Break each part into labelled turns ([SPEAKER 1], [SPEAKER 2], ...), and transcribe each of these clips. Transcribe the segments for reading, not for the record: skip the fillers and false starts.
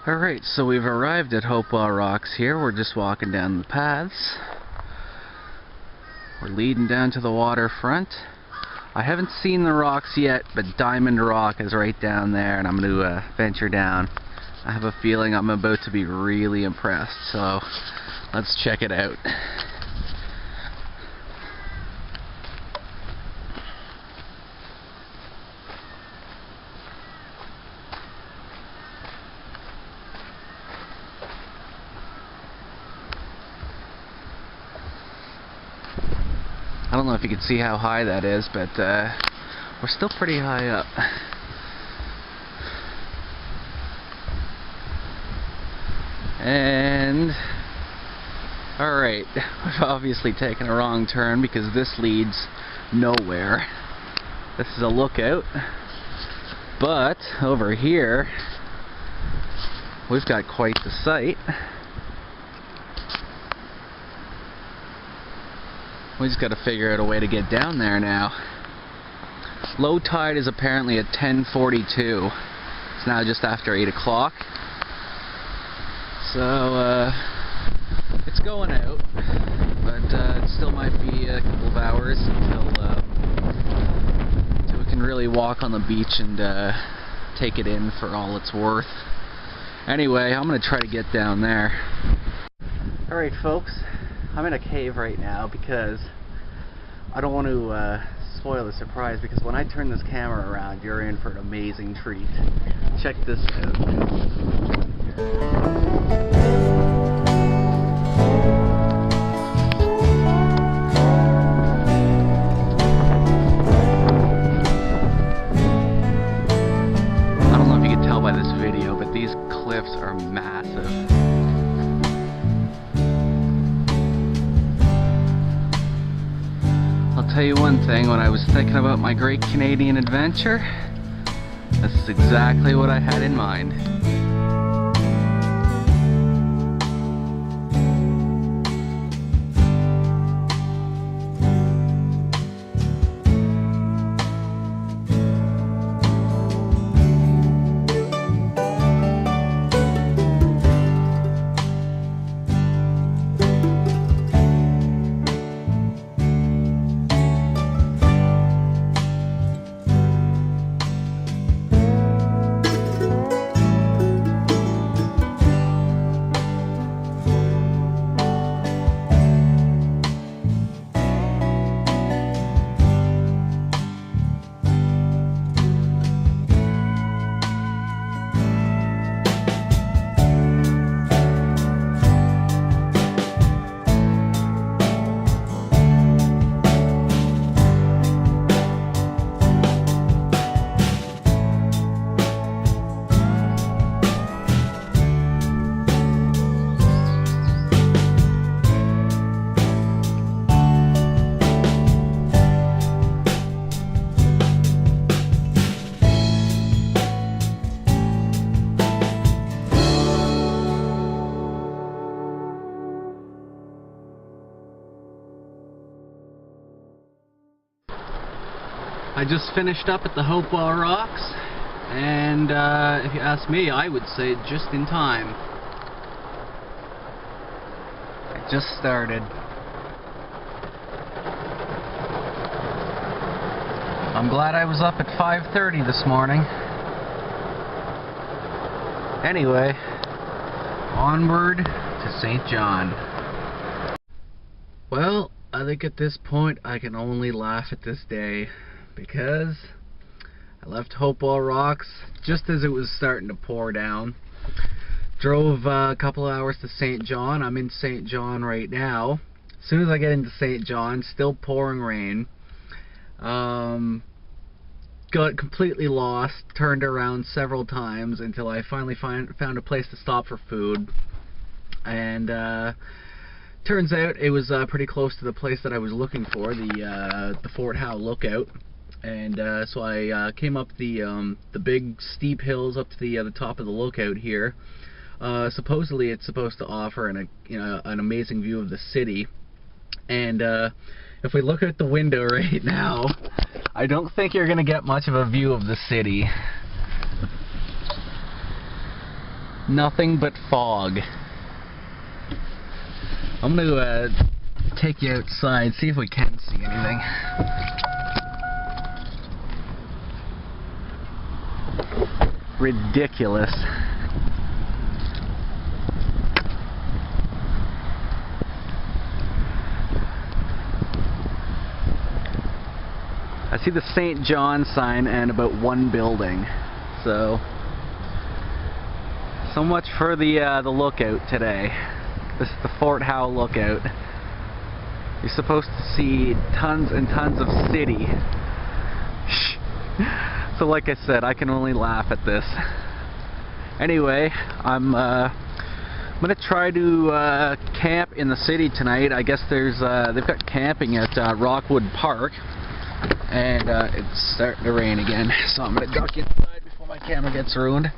[SPEAKER 1] Alright, so we've arrived at Hopewell Rocks here. We're just walking down the paths. We're leading down to the waterfront. I haven't seen the rocks yet, but Diamond Rock is right down there, and I'm going to venture down. I have a feeling I'm about to be really impressed, so let's check it out. I don't know if you can see how high that is, but we're still pretty high up. And alright, we've obviously taken a wrong turn because this leads nowhere. This is a lookout, but over here we've got quite the sight. We just got to figure out a way to get down there now. Low tide is apparently at 10:42. It's now just after 8 o'clock. So it's going out, but it still might be a couple of hours until we can really walk on the beach and take it in for all it's worth. Anyway, I'm going to try to get down there. Alright folks, I'm in a cave right now because I don't want to spoil the surprise, because when I turn this camera around, you're in for an amazing treat. Check this out. I don't know if you can tell by this video, but these cliffs are massive. I'll tell you one thing, when I was thinking about my great Canadian adventure, this is exactly what I had in mind. I just finished up at the Hopewell Rocks, and if you ask me, I would say just in time. I just started. I'm glad I was up at 5:30 this morning. Anyway, onward to St. John. Well, I think at this point I can only laugh at this day, because I left Hopewell Rocks just as it was starting to pour down. Drove a couple of hours to St. John. I'm in St. John right now. As soon as I get into St. John, still pouring rain. Got completely lost, turned around several times until I finally found a place to stop for food. And turns out it was pretty close to the place that I was looking for, the Fort Howe lookout. And so I came up the big steep hills up to the top of the lookout here. Supposedly it's supposed to offer an amazing view of the city. And if we look out the window right now, I don't think you're going to get much of a view of the city. Nothing but fog. I'm gonna take you outside, see if we can see anything. Ridiculous. I see the St. John sign and about one building, so much for the lookout today. This is the Fort Howe lookout. You're supposed to see tons and tons of city. So like I said, I can only laugh at this. Anyway, I'm gonna try to camp in the city tonight. I guess there's they've got camping at Rockwood Park, and it's starting to rain again, so I'm gonna duck inside before my camera gets ruined.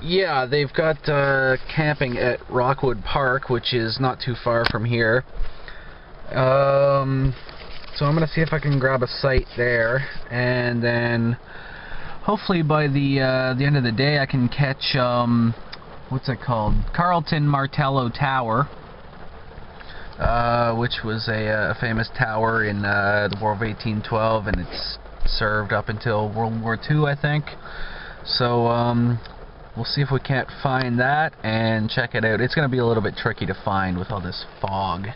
[SPEAKER 1] Yeah, they've got camping at Rockwood Park, which is not too far from here. So I'm gonna see if I can grab a site there, and then hopefully by the end of the day I can catch what's it called? Carlton Martello Tower, which was a famous tower in the War of 1812, and it's served up until World War II, I think. So we'll see if we can't find that and check it out. It's going to be a little bit tricky to find with all this fog.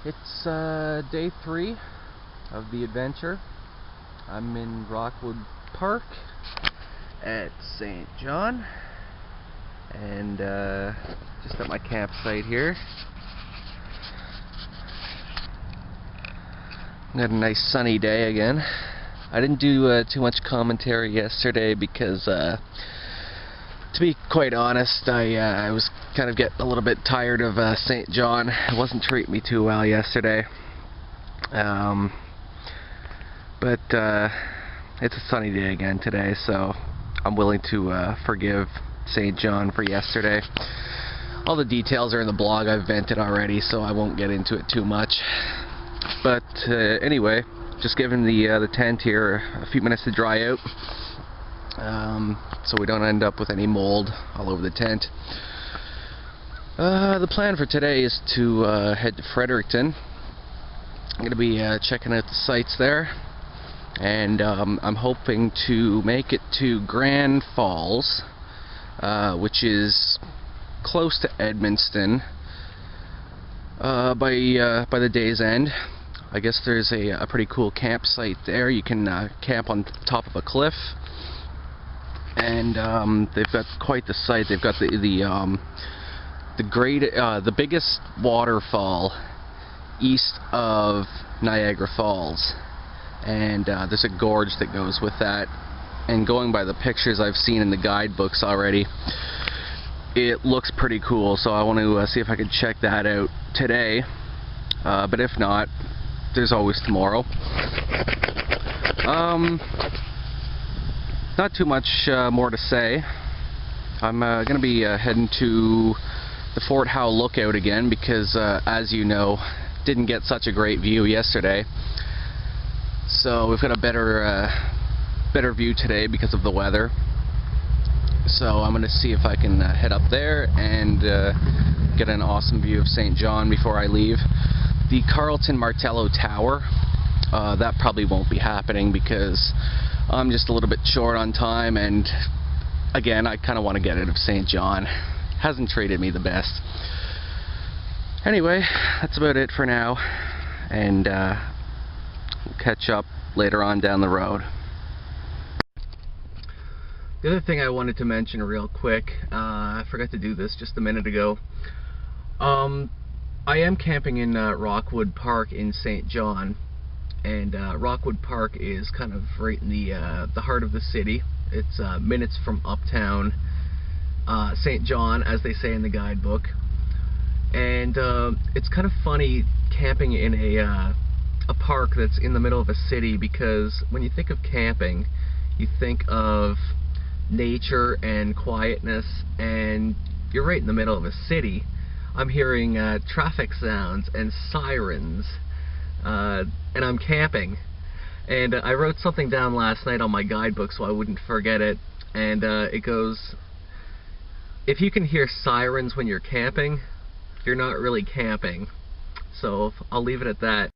[SPEAKER 1] It's day 3 of the adventure. I'm in Rockwood Park at St. John, and just at my campsite here. Got a nice sunny day again. I didn't do too much commentary yesterday because to be quite honest, I was kind of getting a little bit tired of St. John. It wasn't treating me too well yesterday. But it's a sunny day again today, so I'm willing to forgive St. John for yesterday. All the details are in the blog. I've vented already, so I won't get into it too much. But anyway, just giving the tent here a few minutes to dry out. So we don't end up with any mold all over the tent. The plan for today is to head to Fredericton. I'm going to be checking out the sites there, and I'm hoping to make it to Grand Falls, which is close to Edmundston, by the day's end. I guess there's a pretty cool campsite there. You can camp on top of a cliff. And they've got quite the site. They've got the biggest waterfall east of Niagara Falls, and there's a gorge that goes with that. And going by the pictures I've seen in the guidebooks already, it looks pretty cool. So I want to see if I can check that out today. But if not, there's always tomorrow.
[SPEAKER 2] not too much more to say. I'm going to be heading to the Fort Howe lookout again because, as you know, didn't get such a great view yesterday. So we've got a better view today because of the weather. So I'm going to see if I can head up there and get an awesome view of St. John before I leave. The Carlton Martello Tower, that probably won't be happening because I'm just a little bit short on time, and again, I kind of want to get it of St. John. Hasn't treated me the best. Anyway, that's about it for now, and we'll catch up later on down the road.
[SPEAKER 1] The other thing I wanted to mention real quick, I forgot to do this just a minute ago. I am camping in Rockwood Park in St. John, and Rockwood Park is kind of right in the heart of the city. It's minutes from uptown St. John, as they say in the guidebook. And it's kind of funny camping in a park that's in the middle of a city, because when you think of camping, you think of nature and quietness, and you're right in the middle of a city. I'm hearing traffic sounds and sirens, and I'm camping. And I wrote something down last night on my guidebook so I wouldn't forget it, and it goes, if you can hear sirens when you're camping, you're not really camping. So I'll leave it at that.